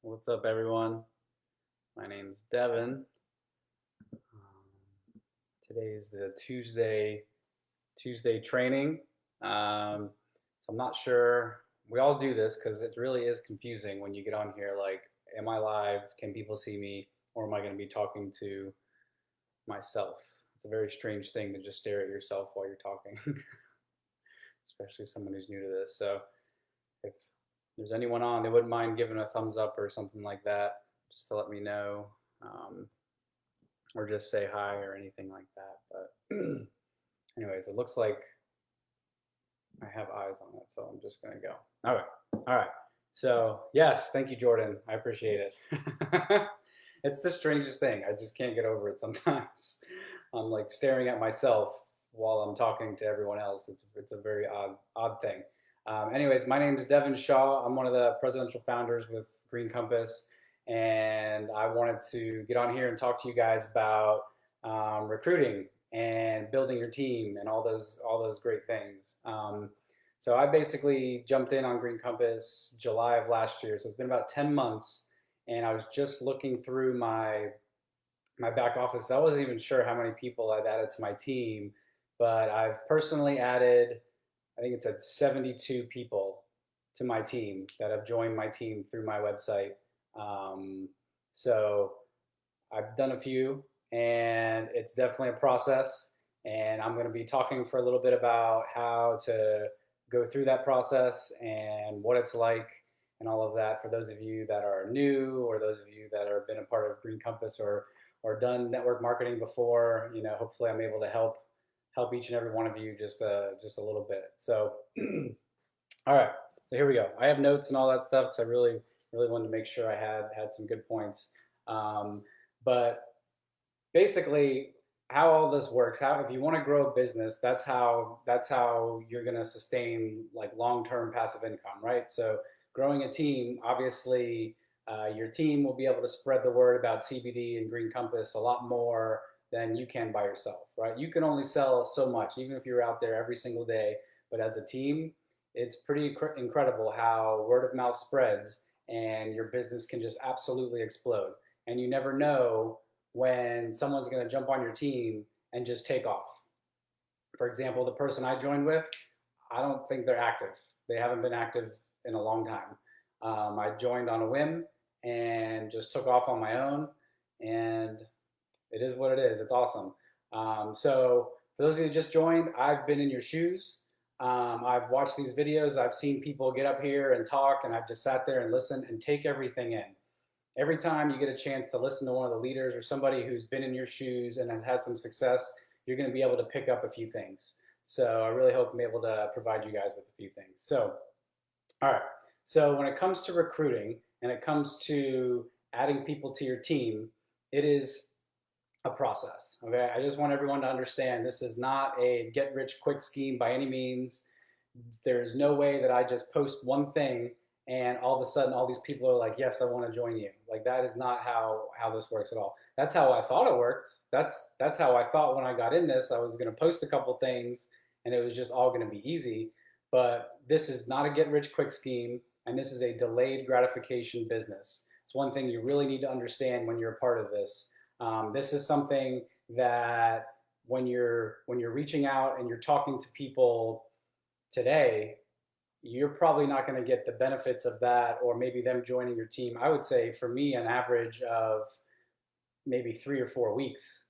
What's up, everyone? My name's Devin. Today is the Tuesday training. So I'm not sure. We all do this because it really is confusing when you get on here. Like, am I live? Can people see me? Or am I going to be talking to myself? It's a very strange thing to just stare at yourself while you're talking, especially someone who's new to this. So if there's anyone on, they wouldn't mind giving a thumbs up or something like that, just to let me know. Or just say hi or anything like that. But anyways, it looks like I have eyes on it, so I'm just gonna go. Okay, all right. So yes, thank you, Jordan. I appreciate it. It's the strangest thing. I just can't get over it sometimes. I'm like staring at myself while I'm talking to everyone else. It's a very odd thing. Anyways, my name is Devin Shaw. I'm one of the presidential founders with Green Compass, and I wanted to get on here and talk to you guys about recruiting and building your team and all those great things. So I basically jumped in on Green Compass July of last year. So it's been about 10 months, and I was just looking through my back office. I wasn't even sure how many people I've added to my team, but I've personally added, I think it's at 72 people to my team that have joined my team through my website. Um, so I've done a few, and it's definitely a process. And I'm going to be talking for a little bit about how to go through that process and what it's like and all of that for those of you that are new or those of you that have been a part of Green Compass or done network marketing before. Hopefully I'm able to help each and every one of you just a little bit. So all right, so here we go. I have notes and all that stuff because I really wanted to make sure I had some good points. But basically, how all this works, how if you want to grow a business, that's how you're going to sustain like long-term passive income, right? So growing a team, obviously, your team will be able to spread the word about CBD and Green Compass a lot more than you can by yourself, right? You can only sell so much, even if you're out there every single day. But as a team, it's pretty incredible how word of mouth spreads and your business can just absolutely explode. And you never know when someone's going to jump on your team and just take off. For example, the person I joined with, I don't think they're active. They haven't been active in a long time. I joined on a whim and just took off on my own, and it is what it is. It's awesome. So for those of you who just joined, I've been in your shoes. I've watched these videos. I've seen people get up here and talk, and I've just sat there and listened and take everything in. Every time you get a chance to listen to one of the leaders or somebody who's been in your shoes and has had some success, you're going to be able to pick up a few things. So I really hope I'm able to provide you guys with a few things. So, all right. So when it comes to recruiting and it comes to adding people to your team, it is a process. Okay. I just want everyone to understand this is not a get rich quick scheme by any means. There's no way that I just post one thing and all of a sudden all these people are like, yes, I want to join you. Like that is not how this works at all. That's how I thought it worked. That's how I thought when I got in this. I was going to post a couple things and it was just all going to be easy. But this is not a get rich quick scheme, and this is a delayed gratification business. It's one thing you really need to understand when you're a part of this. This is something that when you're reaching out and you're talking to people today, you're probably not going to get the benefits of that or maybe them joining your team. I would say for me, an average of maybe 3 or 4 weeks.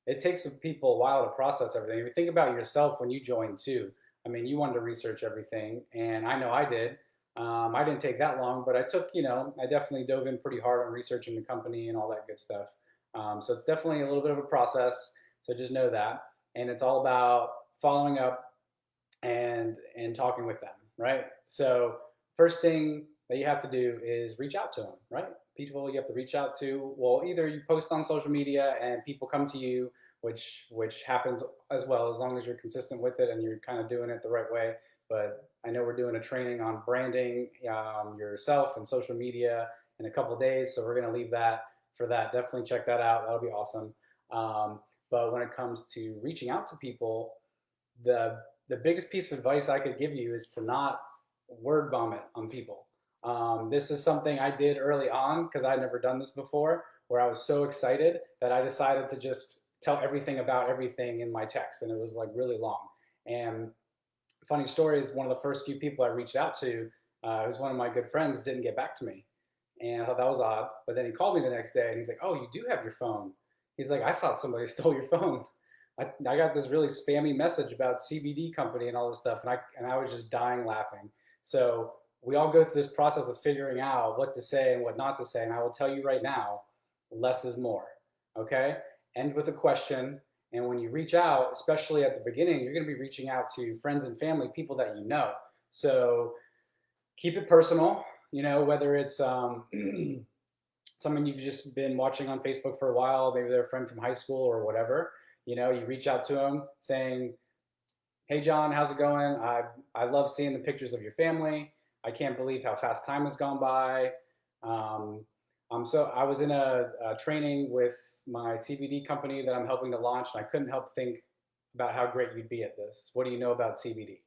It takes some people a while to process everything. If you think about yourself when you joined too, I mean, you wanted to research everything, and I know I did. I didn't take that long, but I definitely dove in pretty hard on researching the company and all that good stuff. So it's definitely a little bit of a process. So just know that, and it's all about following up and talking with them, right? So first thing that you have to do is reach out to them, right? People you have to reach out to. Well, either you post on social media and people come to you, which happens as well as long as you're consistent with it and you're kind of doing it the right way. But I know we're doing a training on branding yourself and social media in a couple of days, so we're going to leave that for that. Definitely check that out. That'll be awesome. But when it comes to reaching out to people, the the biggest piece of advice I could give you is to not word vomit on people. This is something I did early on because I'd never done this before, where I was so excited that I decided to just tell everything about everything in my text, and it was like really long. And funny story is one of the first few people I reached out to, who's one of my good friends, didn't get back to me. And I thought that was odd. But then he called me the next day and he's like, "Oh, you do have your phone." He's like, "I thought somebody stole your phone. I got this really spammy message about CBD company and all this stuff." And I was just dying laughing. So we all go through this process of figuring out what to say and what not to say. And I will tell you right now, less is more. Okay? End with a question. And when you reach out, especially at the beginning, you're going to be reaching out to friends and family, people that you know. So keep it personal, whether it's someone you've just been watching on Facebook for a while, maybe they're a friend from high school or whatever, you reach out to them saying, "Hey, John, how's it going? I love seeing the pictures of your family. I can't believe how fast time has gone by. Um, I was in a training with my CBD company that I'm helping to launch, and I couldn't help think about how great you'd be at this. What do you know about CBD?"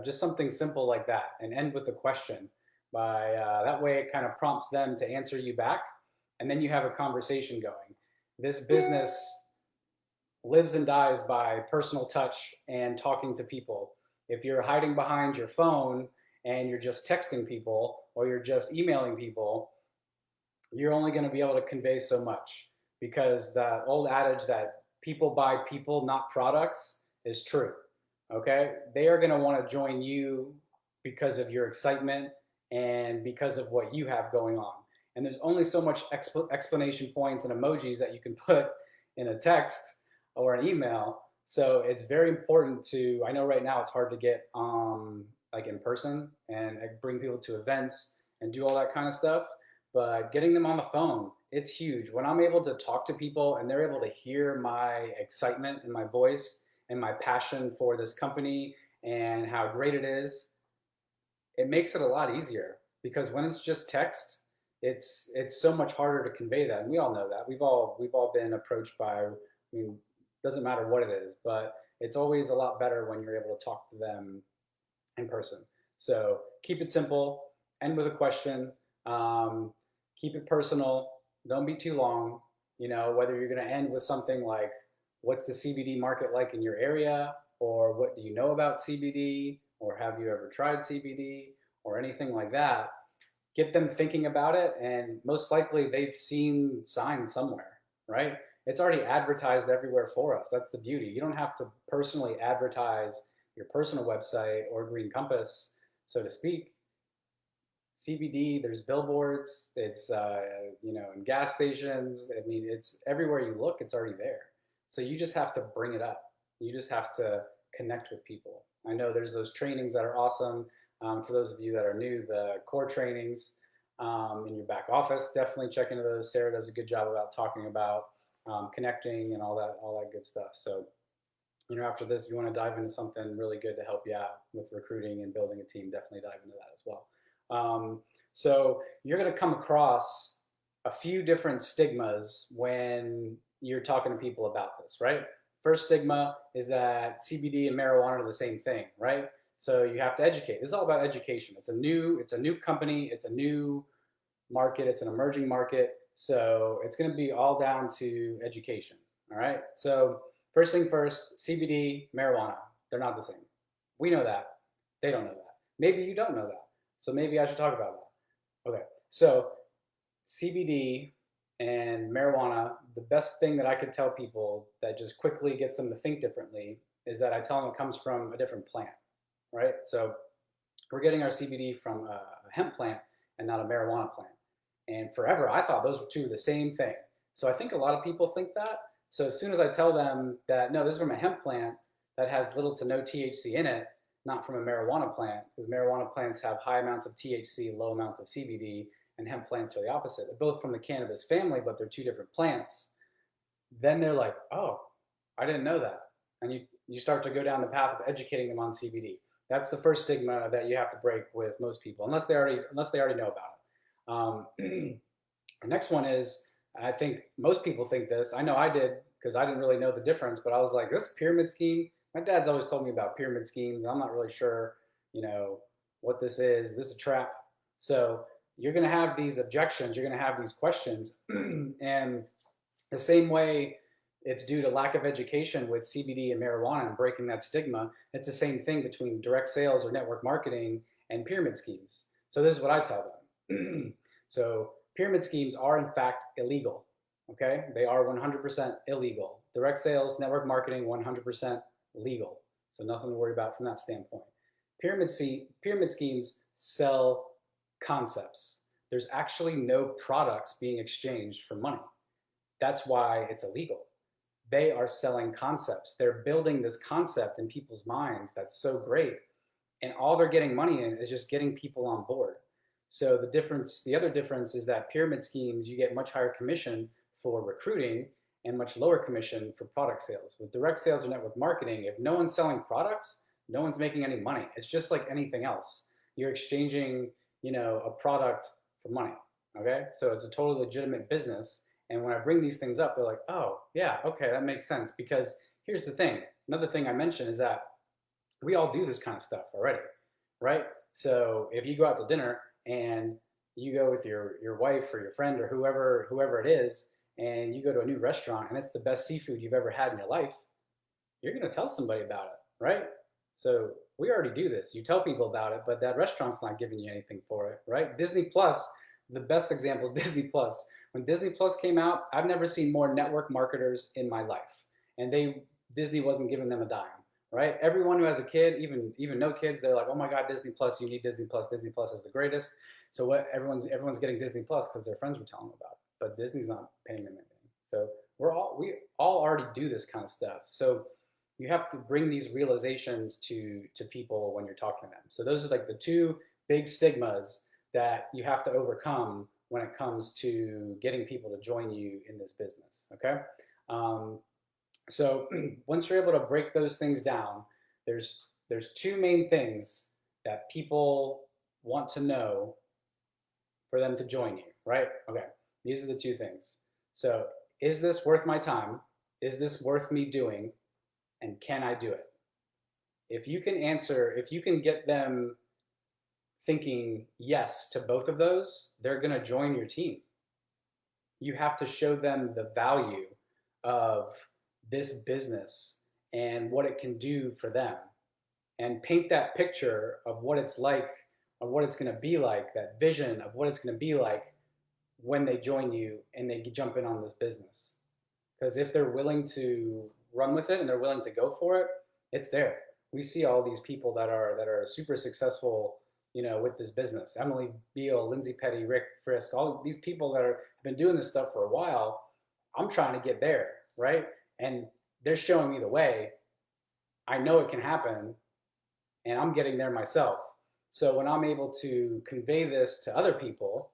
Just something simple like that, and end with a question. By that way, it kind of prompts them to answer you back, and then you have a conversation going. This business lives and dies by personal touch and talking to people. If you're hiding behind your phone and you're just texting people or you're just emailing people, you're only going to be able to convey so much, because that old adage that people buy people, not products, is true. Okay? They are going to want to join you because of your excitement and because of what you have going on. And there's only so much explanation points and emojis that you can put in a text or an email. So it's very important to, I know right now it's hard to get like in person and bring people to events and do all that kind of stuff, but getting them on the phone, it's huge. When I'm able to talk to people and they're able to hear my excitement in my voice and my passion for this company and how great it is, it makes it a lot easier, because when it's just text, it's so much harder to convey that. And we all know that. We've all been approached by, I mean, doesn't matter what it is, but it's always a lot better when you're able to talk to them in person. So keep it simple, end with a question, keep it personal, don't be too long. Whether you're going to end with something like, "What's the CBD market like in your area?" or "What do you know about CBD?" or "Have you ever tried CBD?" or anything like that, get them thinking about it, and most likely they've seen signs somewhere, right? It's already advertised everywhere for us. That's the beauty. You don't have to personally advertise your personal website or Green Compass, so to speak. CBD, there's billboards, it's in gas stations. I mean, it's everywhere you look, it's already there. So you just have to bring it up. You just have to connect with people. I know there's those trainings that are awesome. For those of you that are new, the core trainings in your back office, definitely check into those. Sarah does a good job about talking about connecting and all that good stuff. So after this, if you want to dive into something really good to help you out with recruiting and building a team, definitely dive into that as well. So you're going to come across a few different stigmas when you're talking to people about this, right? First stigma is that CBD and marijuana are the same thing, right? So you have to educate. This is all about education. It's a new company. It's a new market. It's an emerging market. So it's going to be all down to education. All right. So first thing first, CBD, marijuana, they're not the same. We know that. They don't know that. Maybe you don't know that. So maybe I should talk about that. Okay. So CBD and marijuana, the best thing that I could tell people that just quickly gets them to think differently is that I tell them it comes from a different plant, right? So we're getting our CBD from a hemp plant and not a marijuana plant. And forever, I thought those were two the same thing. So I think a lot of people think that. So as soon as I tell them that, no, this is from a hemp plant that has little to no THC in it, not from a marijuana plant, because marijuana plants have high amounts of THC, low amounts of CBD, and hemp plants are the opposite. They're both from the cannabis family, but they're two different plants. Then they're like, "Oh, I didn't know that." And you start to go down the path of educating them on CBD. That's the first stigma that you have to break with most people, unless they already know about it. The next one is, I think most people think this. I know I did, because I didn't really know the difference, but I was like, "This pyramid scheme." My dad's always told me about pyramid schemes. I'm not really sure, what this is. This is a trap. So you're going to have these objections, you're going to have these questions, and the same way it's due to lack of education with CBD and marijuana and breaking that stigma, it's the same thing between direct sales or network marketing and pyramid schemes. So this is what I tell them. So pyramid schemes are in fact illegal. Okay, they are 100% illegal. Direct sales, network marketing, 100% legal. So nothing to worry about from that standpoint. Pyramid schemes sell concepts. There's actually no products being exchanged for money. That's why it's illegal. They are selling concepts. They're building this concept in people's minds that's so great, and all they're getting money in is just getting people on board. So the other difference is that pyramid schemes, you get much higher commission for recruiting and much lower commission for product sales. With direct sales or network marketing, if no one's selling products, no one's making any money. It's just like anything else. You're exchanging, a product for money. Okay, so it's a totally legitimate business. And when I bring these things up, they're like, oh, yeah, okay, that makes sense. Because here's the thing. Another thing I mentioned is that we all do this kind of stuff already, right? So if you go out to dinner and you go with your wife or your friend or whoever it is, and you go to a new restaurant and it's the best seafood you've ever had in your life, you're going to tell somebody about it, right? So we already do this. You tell people about it, but that restaurant's not giving you anything for it, right? Disney Plus, the best example is Disney Plus. When Disney Plus came out, I've never seen more network marketers in my life, and Disney wasn't giving them a dime, right? Everyone who has a kid, even no kids, they're like, oh my God, Disney Plus, you need Disney Plus. Disney Plus is the greatest. So what everyone's getting Disney Plus because their friends were telling them about it, but Disney's not paying them anything. So we all already do this kind of stuff. So you have to bring these realizations to people when you're talking to them. So those are like the two big stigmas that you have to overcome when it comes to getting people to join you in this business. Okay. So once you're able to break those things down, there's two main things that people want to know for them to join you, right? Okay, these are the two things. So is this worth my time? Is this worth me doing? And can I do it? If you can get them thinking yes to both of those, they're going to join your team. You have to show them the value of this business and what it can do for them, and paint that picture of what it's like, of what it's going to be like, that vision of what it's going to be like when they join you and they jump in on this business. Because if they're willing to run with it and they're willing to go for it, it's there. We see all these people that are super successful, with this business. Emily Beal, Lindsay Petty, Rick Frisk, all these people that have been doing this stuff for a while. I'm trying to get there, right? And they're showing me the way. I know it can happen, and I'm getting there myself. So when I'm able to convey this to other people,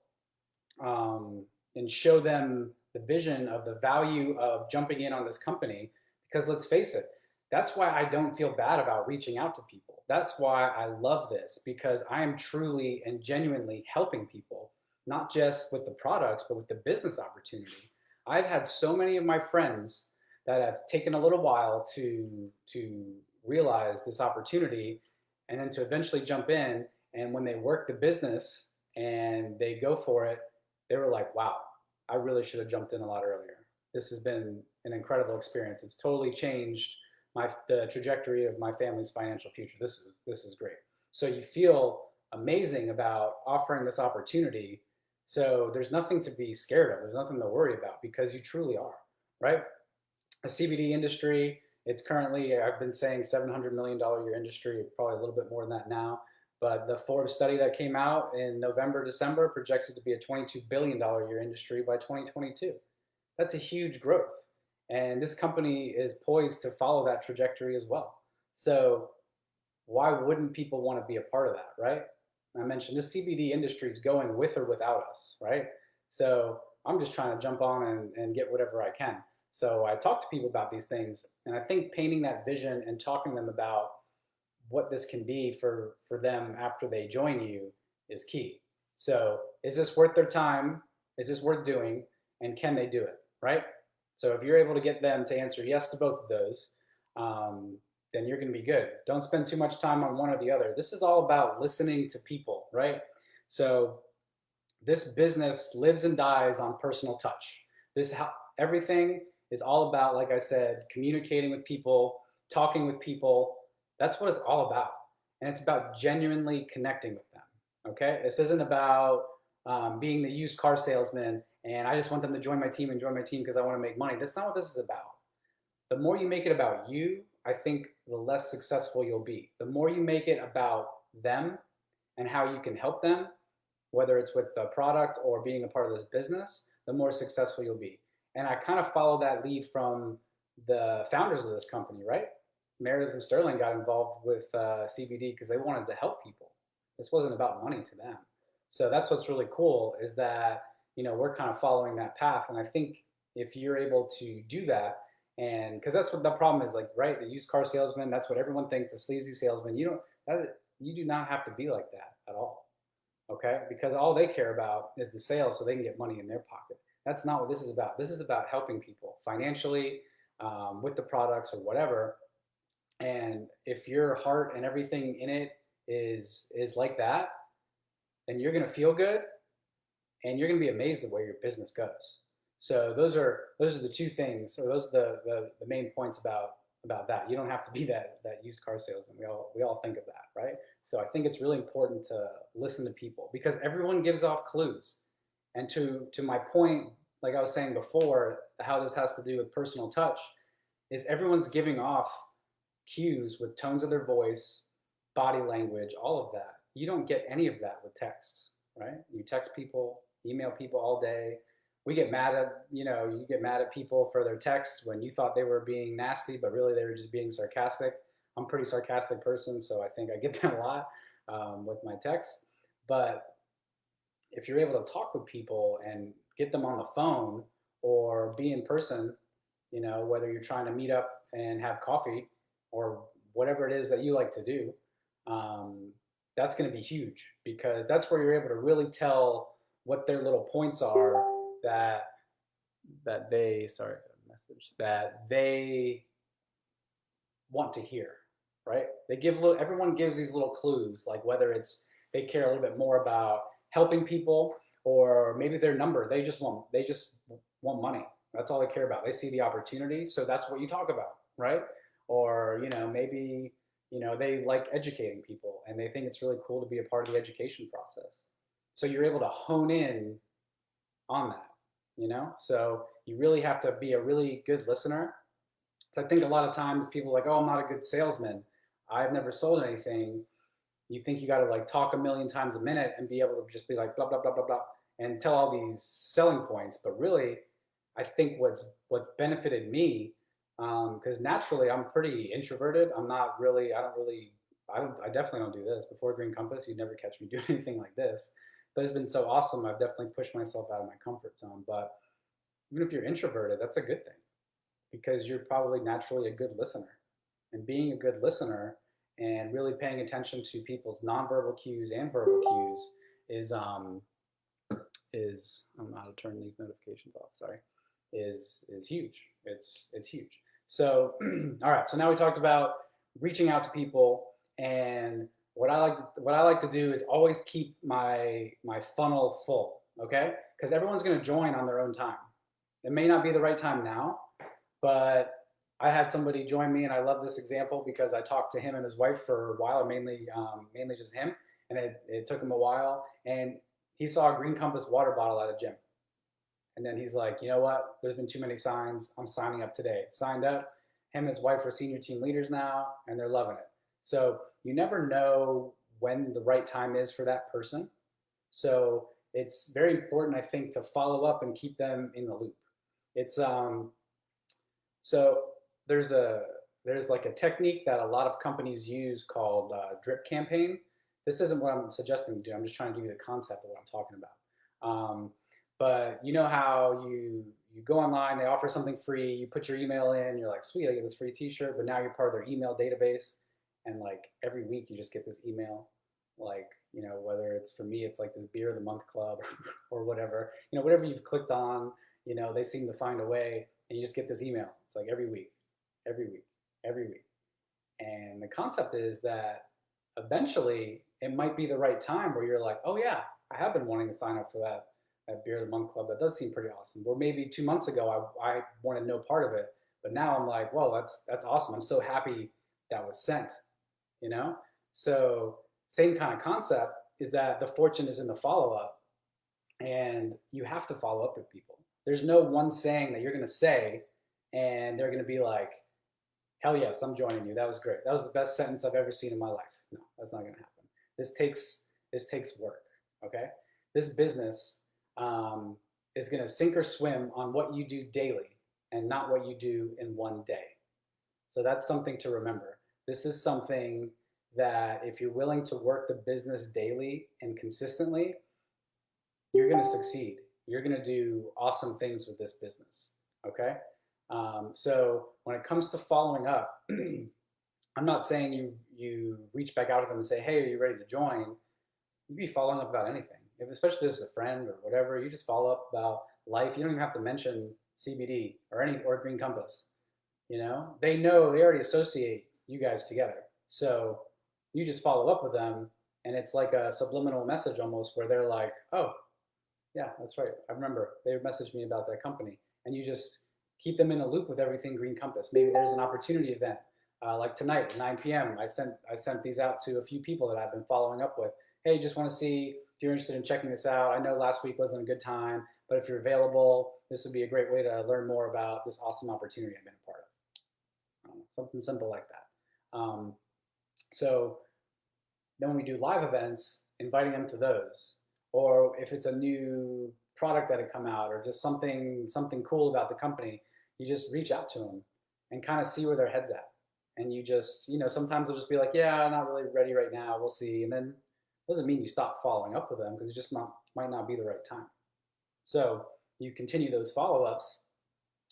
and show them the vision of the value of jumping in on this company, because let's face it, that's why I don't feel bad about reaching out to people. That's why I love this, because I am truly and genuinely helping people, not just with the products, but with the business opportunity. I've had so many of my friends that have taken a little while to realize this opportunity, and then to eventually jump in. And when they work the business and they go for it, they were like, wow, I really should have jumped in a lot earlier. This has been an incredible experience. It's totally changed the trajectory of my family's financial future. This is great. So you feel amazing about offering this opportunity. So there's nothing to be scared of. There's nothing to worry about, because you truly are, right? The CBD industry, it's currently, I've been saying $700 million a year industry, probably a little bit more than that now. But the Forbes study that came out in November, December projects it to be a $22 billion a year industry by 2022. That's a huge growth. And this company is poised to follow that trajectory as well. So why wouldn't people want to be a part of that, right? I mentioned this CBD industry is going with or without us, right? So I'm just trying to jump on and get whatever I can. So I talk to people about these things, and I think painting that vision and talking to them about what this can be for them after they join you is key. So is this worth their time? Is this worth doing? And can they do it, right? So if you're able to get them to answer yes to both of those, then you're going to be good. Don't spend too much time on one or the other. This is all about listening to people, right? So this business lives and dies on personal touch. This how everything is all about, like I said, communicating with people, talking with people. That's what it's all about. And it's about genuinely connecting with them. Okay? This isn't about being the used car salesman and I just want them to join my team and join my team because I want to make money. That's not what this is about. The more you make it about you, I think the less successful you'll be. The more you make it about them and how you can help them, whether it's with the product or being a part of this business, the more successful you'll be. And I kind of follow that lead from the founders of this company, right? Meredith and Sterling got involved with CBD because they wanted to help people. This wasn't about money to them. So that's what's really cool is that, we're kind of following that path. And I think if you're able to do that, and because that's what the problem is, like, right, the used car salesman, that's what everyone thinks, the sleazy salesman. You do not have to be like that at all. Okay, because all they care about is the sale so they can get money in their pocket. That's not what this is about. This is about helping people financially, with the products or whatever. And if your heart and everything in it is like that, then you're going to feel good and you're going to be amazed at where your business goes. So those are the two things. So those are the main points about that. You don't have to be that used car salesman. We all think of that, right? So I think it's really important to listen to people because everyone gives off clues. And to my point, like I was saying before, how this has to do with personal touch is everyone's giving off cues with tones of their voice, body language, all of that. You don't get any of that with text, right? You text people, email people all day. We get mad at, you get mad at people for their texts when you thought they were being nasty, but really they were just being sarcastic. I'm a pretty sarcastic person, so I think I get that a lot with my texts. But if you're able to talk with people and get them on the phone or be in person, whether you're trying to meet up and have coffee or whatever it is that you like to do, that's going to be huge because that's where you're able to really tell what their little points are that they sorry message that they want to hear, right? They give everyone gives these little clues, like whether it's they care a little bit more about helping people or maybe their number. They just want money. That's all they care about. They see the opportunity, so that's what you talk about, right? Or maybe they like educating people and they think it's really cool to be a part of the education process. So you're able to hone in on that, So you really have to be a really good listener. So I think a lot of times people are like, oh, I'm not a good salesman. I've never sold anything. You think you got to like talk a million times a minute and be able to just be like blah blah blah blah blah and tell all these selling points. But really, I think what's benefited me, because naturally I'm pretty introverted. I'm not really. I definitely don't do this. Before Green Compass, you'd never catch me doing anything like this. But it's been so awesome. I've definitely pushed myself out of my comfort zone. But even if you're introverted, that's a good thing because you're probably naturally a good listener. And being a good listener and really paying attention to people's nonverbal cues and verbal cues is I don't know how to turn these notifications off. Sorry, is huge. It's huge. So all right. So now we talked about reaching out to people, and what I like to do is always keep my funnel full. Okay, because everyone's going to join on their own time. It may not be the right time now, but I had somebody join me, and I love this example because I talked to him and his wife for a while, mainly just him, and it took him a while, and he saw a Green Compass water bottle at a gym, and then he's like, you know what? There's been too many signs. I'm signing up today. Signed up. Him and his wife are senior team leaders now, and they're loving it. So you never know when the right time is for that person. So it's very important, I think, to follow up and keep them in the loop. It's so there's like a technique that a lot of companies use called drip campaign. This isn't what I'm suggesting to do. I'm just trying to give you the concept of what I'm talking about. But you know how you go online, they offer something free, you put your email in, you're like, sweet, I get this free t-shirt, but now you're part of their email database. And like every week you just get this email, like, whether it's for me, it's like this beer of the month club or whatever, whatever you've clicked on, they seem to find a way and you just get this email. It's like every week, every week, every week. And the concept is that eventually it might be the right time where you're like, oh yeah, I have been wanting to sign up for that beer of the month club. That does seem pretty awesome. Or maybe 2 months ago, I wanted no part of it, but now I'm like, well, that's awesome. I'm so happy that was sent. You know, so same kind of concept is that the fortune is in the follow up, and you have to follow up with people. There's no one saying that you're going to say, and they're going to be like, hell yes, I'm joining you. That was great. That was the best sentence I've ever seen in my life. No, that's not going to happen. This takes work. Okay, this business is going to sink or swim on what you do daily and not what you do in one day. So that's something to remember. This is something that if you're willing to work the business daily and consistently, you're going to succeed. You're going to do awesome things with this business. Okay. So when it comes to following up, I'm not saying you reach back out to them and say, "Hey, are you ready to join?" You'd be following up about anything, especially if it's a friend or whatever. You just follow up about life. You don't even have to mention CBD or Green Compass. They know, they already associate you guys together. So you just follow up with them, and it's like a subliminal message almost, where they're like, "Oh, yeah, that's right. I remember they messaged me about that company." And you just keep them in a loop with everything Green Compass. Maybe there's an opportunity event. Like tonight at 9 p.m., I sent these out to a few people that I've been following up with. Hey, just want to see if you're interested in checking this out. I know last week wasn't a good time, but if you're available, this would be a great way to learn more about this awesome opportunity I've been a part of. Something simple like that. So then when we do live events, inviting them to those, or if it's a new product that had come out, or just something cool about the company, you just reach out to them and kind of see where their head's at. And you just, sometimes they'll just be like, "Yeah, I'm not really ready right now. We'll see." And then it doesn't mean you stop following up with them, because it just might not be the right time. So you continue those follow-ups,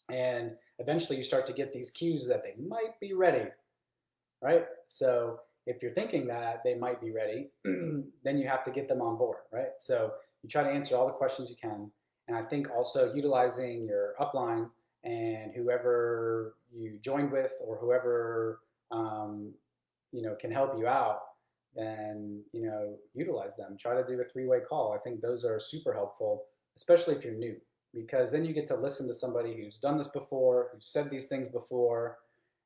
and eventually you start to get these cues that they might be ready, right? So if you're thinking that they might be ready, then you have to get them on board, right? So you try to answer all the questions you can. And I think also utilizing your upline and whoever you joined with, or whoever can help you out, then utilize them. Try to do a three-way call. I think those are super helpful, especially if you're new, because then you get to listen to somebody who's done this before, who's said these things before,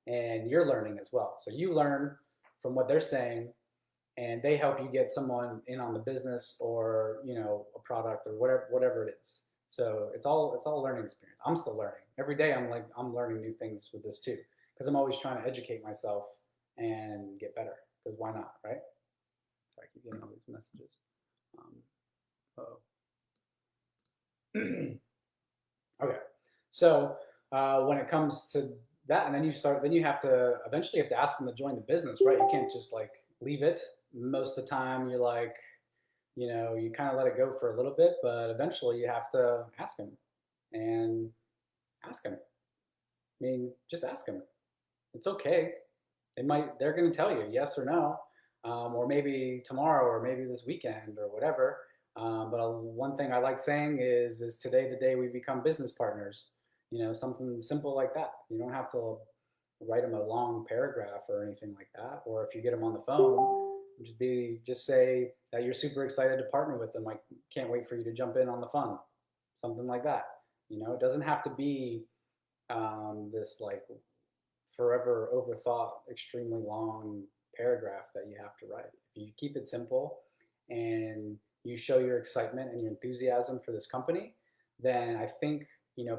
and you're learning as well. So you learn from what they're saying, and they help you get someone in on the business, or a product, or whatever it is. So it's all a learning experience. I'm still learning every day. I'm learning new things with this too, because I'm always trying to educate myself and get better. Because why not, right? Sorry, I keep getting all these messages. Okay, so when it comes to that, and then you have to eventually ask them to join the business, right? You can't just like leave it. Most of the time, you're like, you kind of let it go for a little bit, but eventually you have to ask them, and ask them. I mean, just ask them. It's okay. They're going to tell you yes or no, or maybe tomorrow, or maybe this weekend, or whatever. But one thing I like saying is today the day we become business partners? Something simple like that. You don't have to write them a long paragraph or anything like that. Or if you get them on the phone, just say that you're super excited to partner with them. I can't wait for you to jump in on the fun. Something like that. It doesn't have to be this like forever overthought, extremely long paragraph that you have to write. If you keep it simple and you show your excitement and your enthusiasm for this company, then I think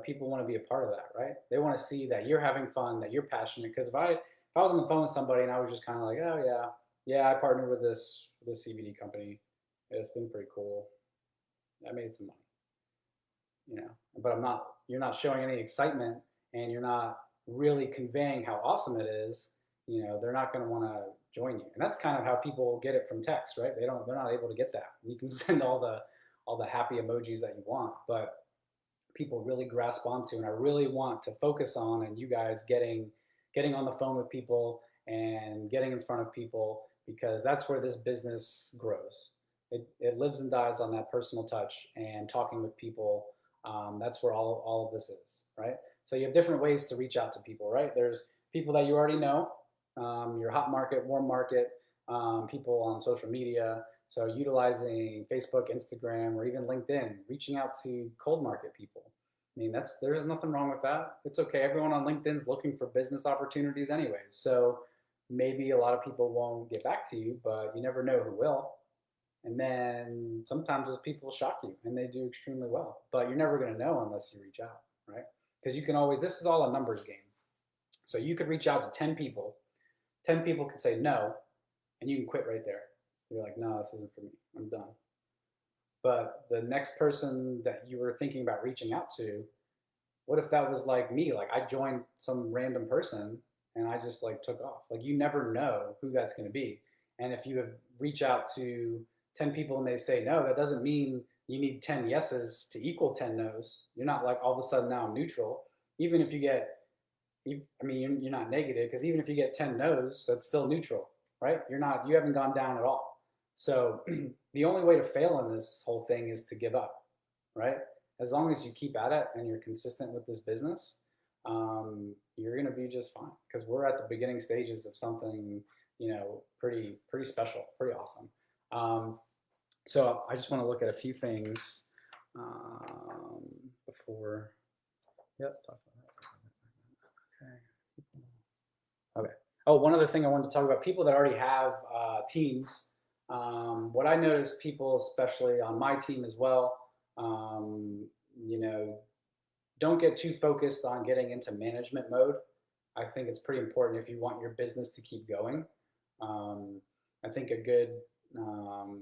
people want to be a part of that, right? They want to see that you're having fun, that you're passionate. Because if I was on the phone with somebody and I was just kind of like, "Oh yeah, I partnered with this CBD company. It's been pretty cool. I made some money," but you're not showing any excitement, and you're not really conveying how awesome it is. They're not going to want to join you. And that's kind of how people get it from text, right? They're not able to get that. You can send all the happy emojis that you want, but people really grasp onto, and I really want to focus on, and you guys getting on the phone with people and getting in front of people, because that's where this business grows. It lives and dies on that personal touch and talking with people. That's where all of this is, right? So you have different ways to reach out to people, right? There's people that you already know, your hot market, warm market, people on social media. So utilizing Facebook, Instagram, or even LinkedIn, reaching out to cold market people. I mean, there's nothing wrong with that. It's okay. Everyone on LinkedIn is looking for business opportunities anyways. So maybe a lot of people won't get back to you, but you never know who will. And then sometimes those people shock you and they do extremely well. But you're never going to know unless you reach out, right? Because you can always, this is all a numbers game. So you could reach out to 10 people. 10 people could say no, and you can quit right there. You're like, no, this isn't for me. I'm done. But the next person that you were thinking about reaching out to, what if that was like me? Like I joined some random person and I just like took off. Like you never know who that's going to be. And if you have reach out to 10 people and they say no, that doesn't mean you need 10 yeses to equal 10 nos. You're not like all of a sudden now I'm neutral. Even if you get, I mean, you're not negative because even if you get 10 no's, that's still neutral, right? You haven't gone down at all. So the only way to fail in this whole thing is to give up, right? As long as you keep at it and you're consistent with this business, you're going to be just fine because we're at the beginning stages of something, pretty special, pretty awesome. So I just want to look at a few things before. Yep. Okay. Oh, one other thing I wanted to talk about: people that already have teams. What I notice, people, especially on my team as well, you know, don't get too focused on getting into management mode. I think it's pretty important if you want your business to keep going. I think a good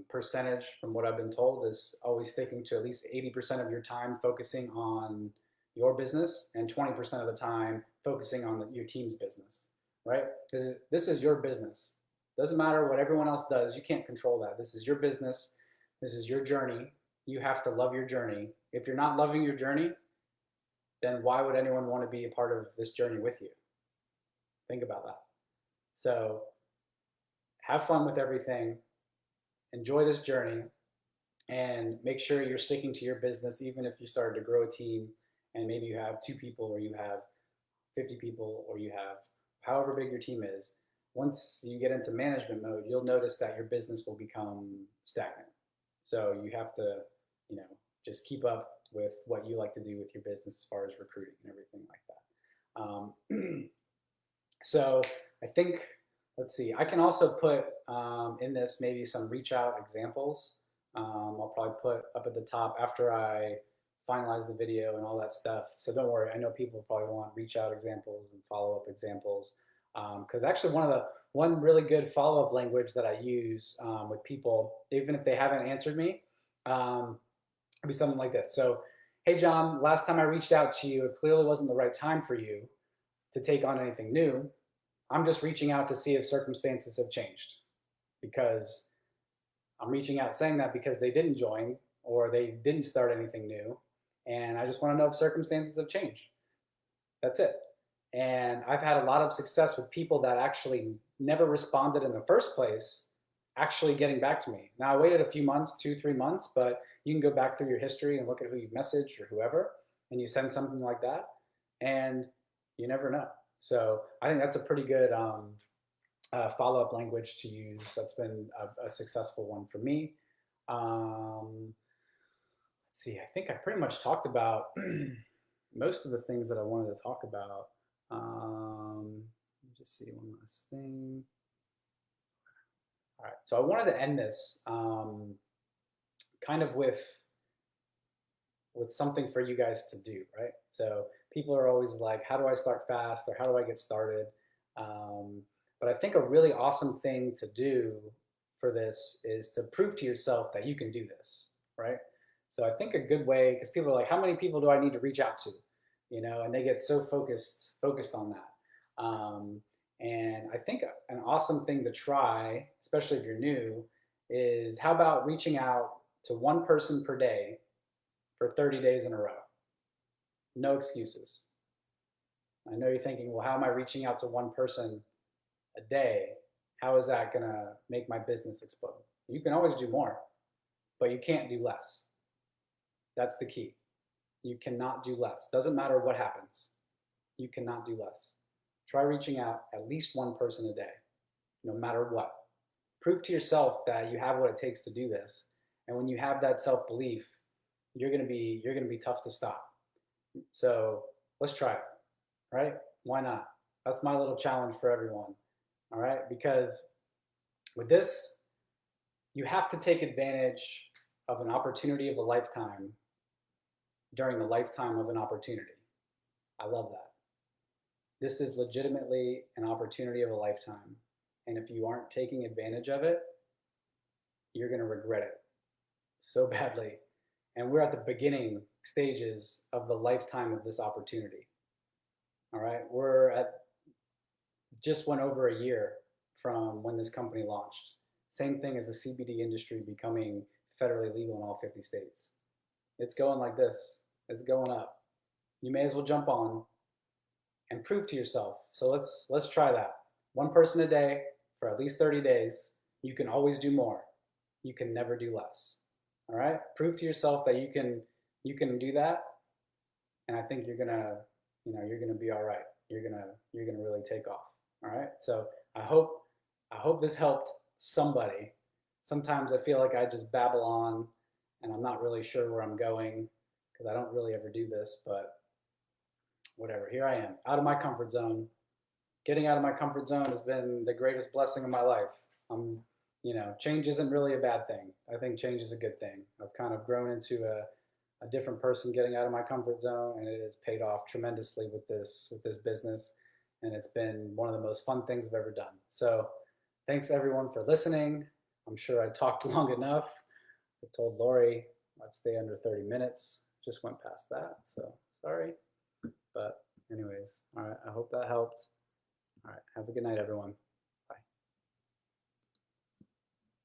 percentage, from what I've been told, is always sticking to at least 80% of your time focusing on your business and 20% of the time focusing on your team's business, right? This is your business. Doesn't matter what everyone else does. You can't control that. This is your business. This is your journey. You have to love your journey. If you're not loving your journey, then why would anyone want to be a part of this journey with you? Think about that. So have fun with everything. Enjoy this journey and make sure you're sticking to your business, even if you started to grow a team and maybe you have 2 people or you have 50 people or you have however big your team is. Once you get into management mode, you'll notice that your business will become stagnant. So you have to, just keep up with what you like to do with your business as far as recruiting and everything like that. So I think, let's see, I can also put in this maybe some reach out examples. I'll probably put up at the top after I finalize the video and all that stuff. So don't worry, I know people probably want reach out examples and follow up examples. Because actually one really good follow-up language that I use with people, even if they haven't answered me, it'd be something like this. So, hey John, last time I reached out to you, it clearly wasn't the right time for you to take on anything new. I'm just reaching out to see if circumstances have changed, because I'm reaching out saying that because they didn't join or they didn't start anything new. And I just want to know if circumstances have changed. That's it. And I've had a lot of success with people that actually never responded in the first place, actually getting back to me. Now I waited a few months, 2-3 months, but you can go back through your history and look at who you've messaged or whoever, and you send something like that, and you never know. So I think that's a pretty good follow-up language to use. That's been a successful one for me. Let's see, I think I pretty much talked about most of the things that I wanted to talk about. Let me just see one last thing. All right, so I wanted to end this kind of with something for you guys to do, right? So people are always like, how do I start fast, or how do I get started? But I think a really awesome thing to do for this is to prove to yourself that you can do this, right? So I think a good way, because people are like, how many people do I need to reach out to? And they get so focused on that. And I think an awesome thing to try, especially if you're new, is how about reaching out to one person per day for 30 days in a row? No excuses. I know you're thinking, well, how am I reaching out to one person a day? How is that going to make my business explode? You can always do more, but you can't do less. That's the key. You cannot do less. Doesn't matter what happens. You cannot do less. Try reaching out at least one person a day, no matter what. Prove to yourself that you have what it takes to do this. And when you have that self-belief, you're gonna be tough to stop. So let's try it, right? Why not? That's my little challenge for everyone. All right, because with this, you have to take advantage of an opportunity of a lifetime during the lifetime of an opportunity. I love that. This is legitimately an opportunity of a lifetime. And if you aren't taking advantage of it, you're going to regret it so badly. And we're at the beginning stages of the lifetime of this opportunity. All right. We're at just went over a year from when this company launched. Same thing as the CBD industry becoming federally legal in all 50 states. It's going like this. It's going up. You may as well jump on and prove to yourself. So let's try that. One person a day for at least 30 days. You can always do more. You can never do less. All right? Prove to yourself that you can do that, and I think you're gonna be all right. You're gonna really take off. All right? So I hope this helped somebody. Sometimes I feel like I just babble on and I'm not really sure where I'm going because I don't really ever do this, but whatever. Here I am, out of my comfort zone. Getting out of my comfort zone has been the greatest blessing of my life. Change isn't really a bad thing. I think change is a good thing. I've kind of grown into a different person getting out of my comfort zone, and it has paid off tremendously with this business, and it's been one of the most fun things I've ever done. So thanks everyone for listening. I'm sure I talked long enough. I told Lori I'd stay under 30 minutes. Just went past that, so sorry. But anyways, all right, I hope that helped. All right, have a good night, everyone.